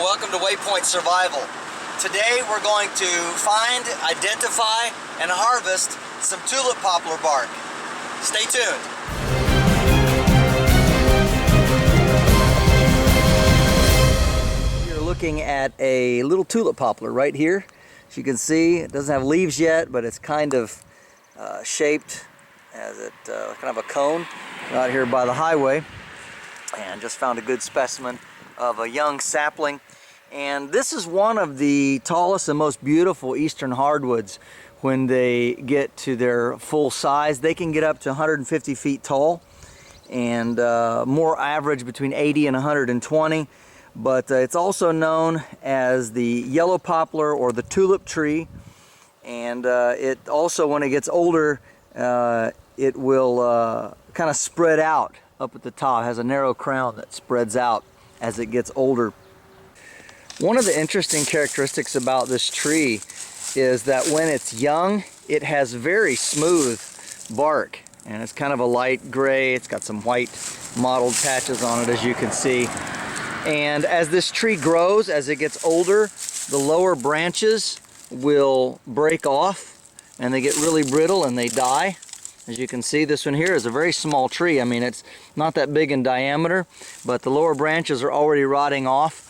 welcome to Waypoint Survival. Today we're going to find, identify, and harvest some tulip poplar bark. Stay tuned. You're looking at a little tulip poplar right here. As you can see, it doesn't have leaves yet, but it's kind of shaped as kind of a cone out here by the highway. And just found a good specimen of a young sapling. And this is one of the tallest and most beautiful eastern hardwoods. When they get to their full size, they can get up to 150 feet tall, and more average between 80 and 120. But it's also known as the yellow poplar or the tulip tree. And it also, when it gets older, it will kind of spread out up at the top. It has a narrow crown that spreads out as it gets older. One of the interesting characteristics about this tree is that when it's young, it has very smooth bark, and it's kind of a light gray. It's got some white mottled patches on it, as you can see. And as this tree grows, as it gets older, the lower branches will break off and they get really brittle and they die. As you can see, this one here is a very small tree. I mean, it's not that big in diameter, but the lower branches are already rotting off.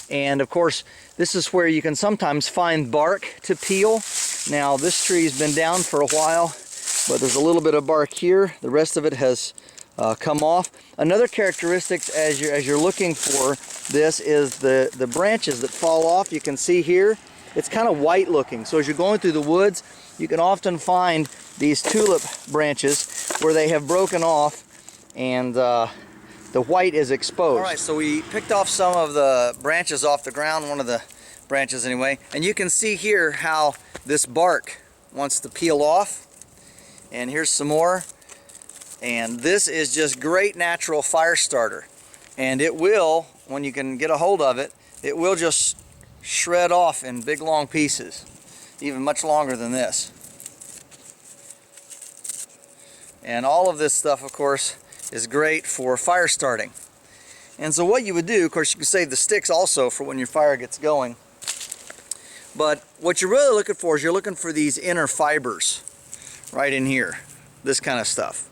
And of course, this is where you can sometimes find bark to peel. Now, this tree's been down for a while, but there's a little bit of bark here. The rest of it has come off. Another characteristic as you're looking for this is the branches that fall off. You can see here, it's kind of white looking. So as you're going through the woods, you can often find these tulip branches where they have broken off and the white is exposed. All right, so we picked off some of the branches off the ground, one of the branches anyway, and you can see here how this bark wants to peel off. And here's some more. And this is just great natural fire starter. And it will, when you can get a hold of it, it will just shred off in big long pieces, even much longer than this. And all of this stuff, of course, is great for fire starting. And so what you would do, of course, you can save the sticks also for when your fire gets going. But what you're really looking for is you're looking for these inner fibers right in here, this kind of stuff.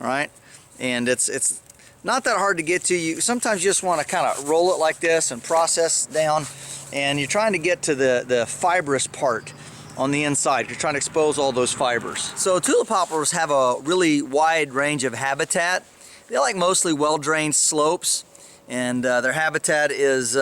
All right, and it's not that hard to get to. You sometimes you just want to kind of roll it like this and process down, and you're trying to get to the fibrous part on the inside. You're trying to expose all those fibers. So tulip poplars have a really wide range of habitat. They like mostly well-drained slopes, and their habitat is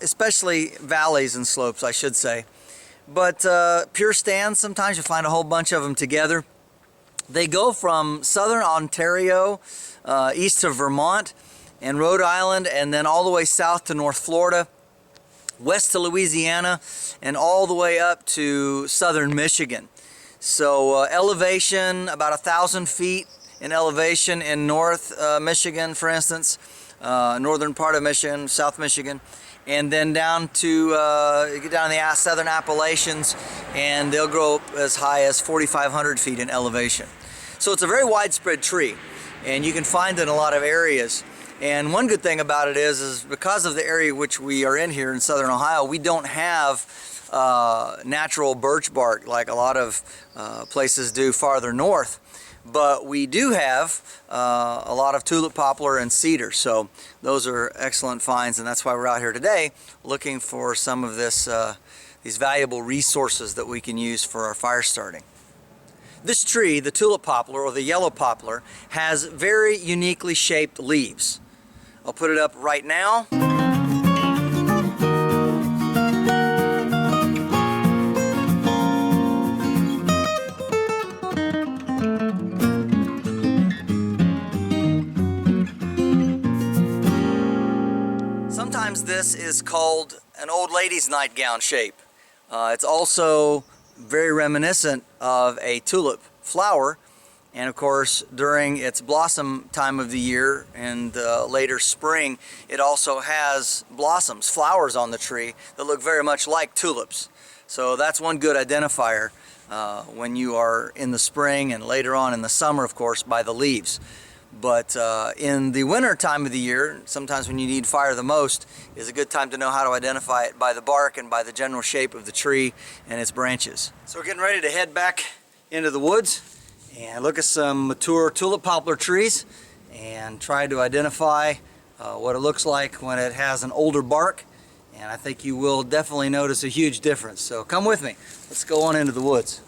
especially valleys and slopes, I should say. But pure stands, sometimes you find a whole bunch of them together. They go from southern Ontario, east to Vermont and Rhode Island, and then all the way south to North Florida, west to Louisiana, and all the way up to southern Michigan. So elevation, about 1,000 feet in elevation in North Michigan, for instance, northern part of Michigan, South Michigan, and then down to get down in the southern Appalachians, and they'll grow as high as 4,500 feet in elevation. So it's a very widespread tree, and you can find it in a lot of areas. And one good thing about it is because of the area which we are in here in southern Ohio, we don't have natural birch bark like a lot of places do farther north. But we do have a lot of tulip poplar and cedar, so those are excellent finds, and that's why we're out here today looking for some of this, these valuable resources that we can use for our fire starting. This tree, the tulip poplar or the yellow poplar, has very uniquely shaped leaves. I'll put it up right now. Sometimes this is called an old lady's nightgown shape. It's also very reminiscent of a tulip flower, and of course during its blossom time of the year and later spring, it also has blossoms, flowers on the tree that look very much like tulips. So that's one good identifier when you are in the spring and later on in the summer, of course, by the leaves. But in the winter time of the year, sometimes when you need fire the most, is a good time to know how to identify it by the bark and by the general shape of the tree and its branches. So we're getting ready to head back into the woods and look at some mature tulip poplar trees and try to identify what it looks like when it has an older bark. And I think you will definitely notice a huge difference. So come with me. Let's go on into the woods.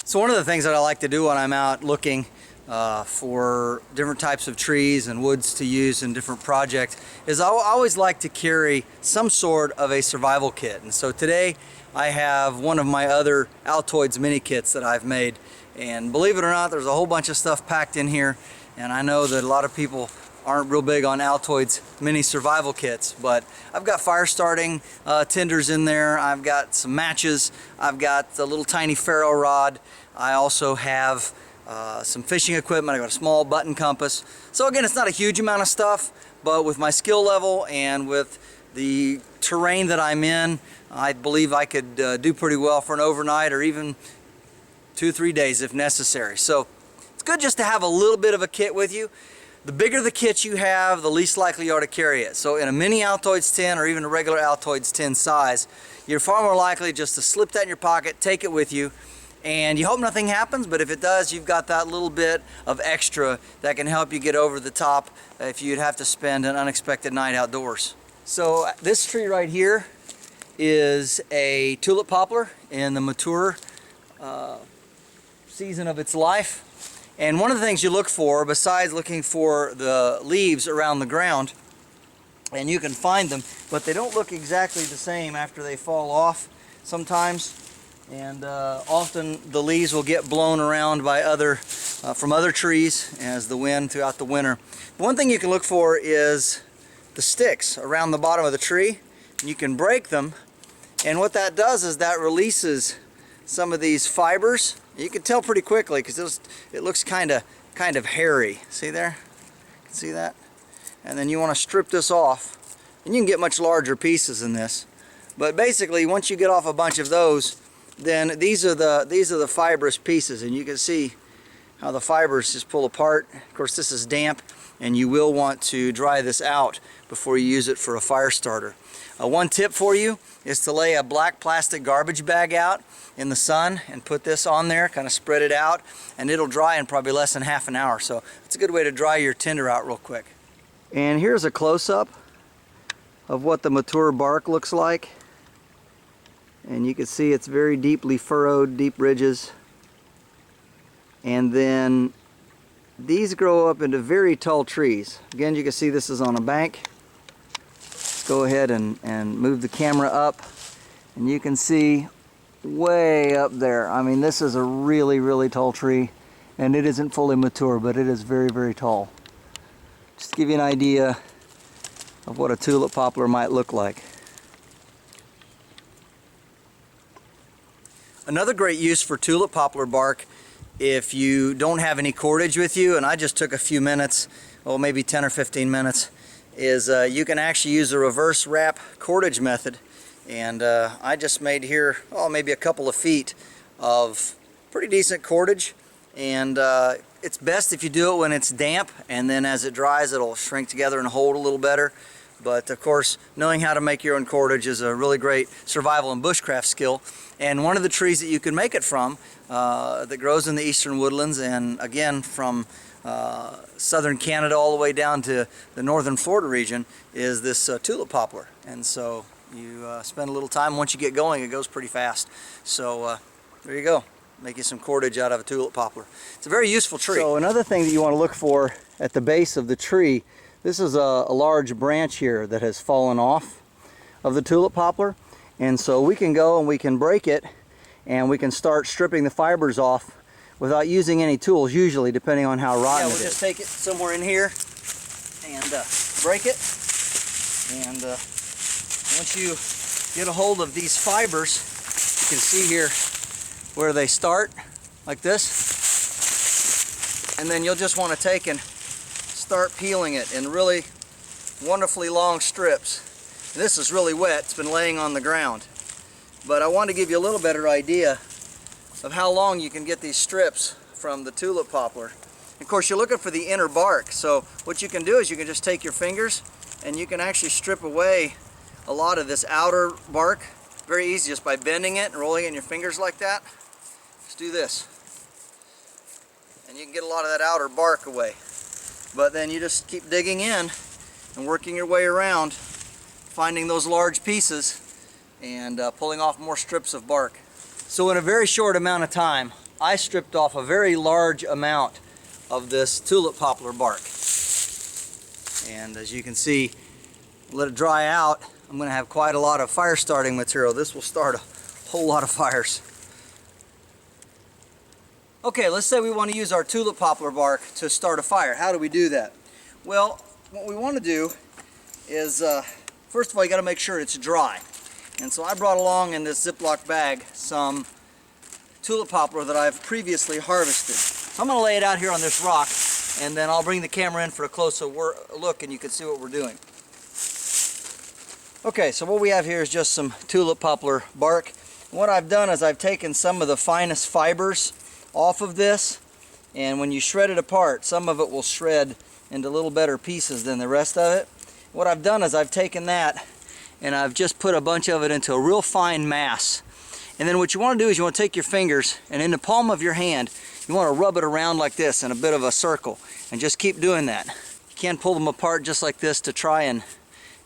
So one of the things that I like to do when I'm out looking for different types of trees and woods to use in different projects is I always like to carry some sort of a survival kit. And so today I have one of my other Altoids mini kits that I've made. And believe it or not, there's a whole bunch of stuff packed in here. And I know that a lot of people aren't real big on Altoids mini survival kits, but I've got fire starting tinders in there. I've got some matches. I've got the little tiny ferro rod. I also have some fishing equipment. I've got a small button compass. So again, it's not a huge amount of stuff, but with my skill level and with the terrain that I'm in, I believe I could do pretty well for an overnight or even 2-3 days if necessary. So it's good just to have a little bit of a kit with you. The bigger the kit you have, the least likely you are to carry it. So in a mini Altoids tin or even a regular Altoids tin size, you're far more likely just to slip that in your pocket, take it with you, and you hope nothing happens, but if it does, you've got that little bit of extra that can help you get over the top if you'd have to spend an unexpected night outdoors. So this tree right here is a tulip poplar in the mature season of its life. And one of the things you look for, besides looking for the leaves around the ground, and you can find them, but they don't look exactly the same after they fall off sometimes. And often the leaves will get blown around by from other trees as the wind throughout the winter. One thing you can look for is the sticks around the bottom of the tree. You can break them, and what that does is that releases some of these fibers. You can tell pretty quickly because it looks kind of hairy. See there? You can see that? And then you want to strip this off, and you can get much larger pieces than this. But basically, once you get off a bunch of those, then these are the fibrous pieces, and you can see how the fibers just pull apart. Of course, this is damp, and you will want to dry this out before you use it for a fire starter. One tip for you is to lay a black plastic garbage bag out in the sun and put this on there, kind of spread it out, and it'll dry in probably less than half an hour. So it's a good way to dry your tinder out real quick. And here's a close-up of what the Matura bark looks like. And you can see it's very deeply furrowed, deep ridges. And then these grow up into very tall trees. Again, you can see this is on a bank. Let's go ahead and move the camera up, and you can see way up there. I mean, this is a really, really tall tree, and it isn't fully mature, but it is very, very tall. Just to give you an idea of what a tulip poplar might look like. Another great use for tulip poplar bark, if you don't have any cordage with you, and I just took a few minutes, well, maybe 10 or 15 minutes, is you can actually use the reverse wrap cordage method. And I just made here, maybe a couple of feet of pretty decent cordage. And it's best if you do it when it's damp, and then as it dries, it'll shrink together and hold a little better. But of course, knowing how to make your own cordage is a really great survival and bushcraft skill. And one of the trees that you can make it from that grows in the eastern woodlands, and again from southern Canada all the way down to the northern Florida region, is this tulip poplar. And so you spend a little time. Once you get going, it goes pretty fast. So there you go. Make you some cordage out of a tulip poplar. It's a very useful tree. So another thing that you want to look for at the base of the tree, this is a large branch here that has fallen off of the tulip poplar. And so we can go and we can break it, and we can start stripping the fibers off without using any tools, usually, depending on how rotten it is. We'll just take it somewhere in here and break it. And once you get a hold of these fibers, you can see here where they start, like this. And then you'll just want to take and start peeling it in really wonderfully long strips. And this is really wet, it's been laying on the ground. But I want to give you a little better idea of how long you can get these strips from the tulip poplar. Of course, you're looking for the inner bark, so what you can do is you can just take your fingers and you can actually strip away a lot of this outer bark. Very easy, just by bending it and rolling it in your fingers like that. Just do this. And you can get a lot of that outer bark away. But then you just keep digging in and working your way around, finding those large pieces and pulling off more strips of bark. So in a very short amount of time, I stripped off a very large amount of this tulip poplar bark. And as you can see, let it dry out. I'm going to have quite a lot of fire starting material. This will start a whole lot of fires. Okay, let's say we want to use our tulip poplar bark to start a fire. How do we do that? Well, what we want to do is, first of all, you got to make sure it's dry. And so I brought along in this Ziploc bag some tulip poplar that I've previously harvested. So I'm going to lay it out here on this rock, and then I'll bring the camera in for a closer look and you can see what we're doing. Okay, so what we have here is just some tulip poplar bark. And what I've done is I've taken some of the finest fibers off of this, and when you shred it apart, some of it will shred into little better pieces than the rest of it. What I've done is I've taken that and I've just put a bunch of it into a real fine mass. And then what you want to do is you want to take your fingers and in the palm of your hand you want to rub it around like this in a bit of a circle, and just keep doing that. You can pull them apart just like this to try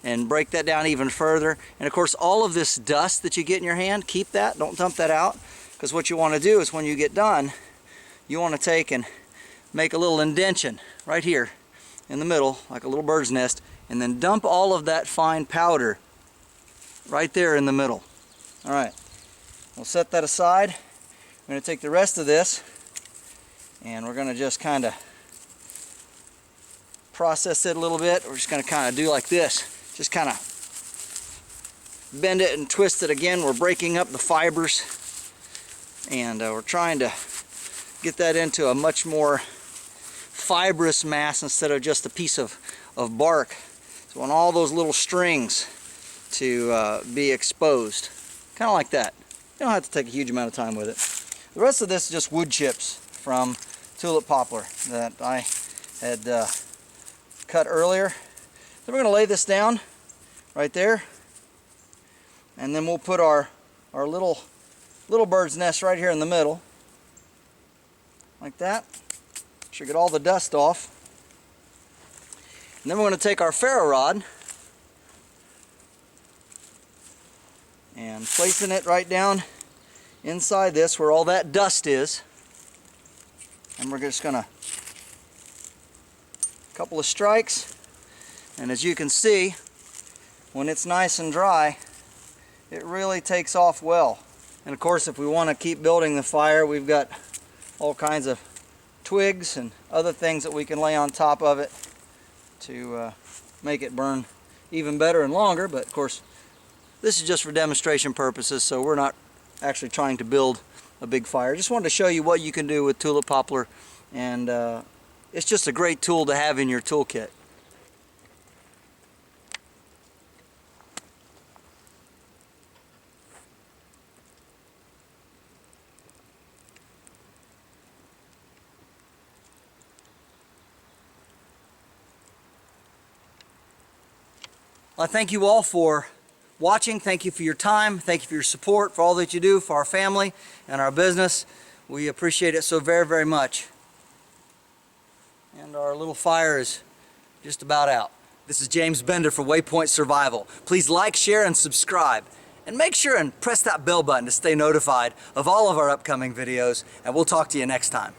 and break that down even further. And of course, all of this dust that you get in your hand, keep that, don't dump that out, because what you want to do is when you get done, you want to take and make a little indentation right here in the middle, like a little bird's nest, and then dump all of that fine powder right there in the middle. Alright, we'll set that aside. We're going to take the rest of this and we're going to just kind of process it a little bit. We're just going to kind of do like this. Just kind of bend it and twist it again. We're breaking up the fibers, and we're trying to get that into a much more fibrous mass instead of just a piece of bark. So I want all those little strings to be exposed, kind of like that. You don't have to take a huge amount of time with it. The rest of this is just wood chips from tulip poplar that I had cut earlier. Then we're going to lay this down right there, and then we'll put our little bird's nest right here in the middle, like that. Should get all the dust off. And then we're going to take our ferro rod and placing it right down inside this where all that dust is. And we're just going to couple of strikes, and as you can see, when it's nice and dry, it really takes off well. And of course, if we want to keep building the fire, we've got all kinds of twigs and other things that we can lay on top of it to make it burn even better and longer. But of course, this is just for demonstration purposes, so we're not actually trying to build a big fire. Just wanted to show you what you can do with tulip poplar, and it's just a great tool to have in your toolkit. Well, I thank you all for watching. Thank you for your time. Thank you for your support, for all that you do for our family and our business. We appreciate it so very, very much. And our little fire is just about out. This is James Bender for Waypoint Survival. Please like, share, and subscribe. And make sure and press that bell button to stay notified of all of our upcoming videos. And we'll talk to you next time.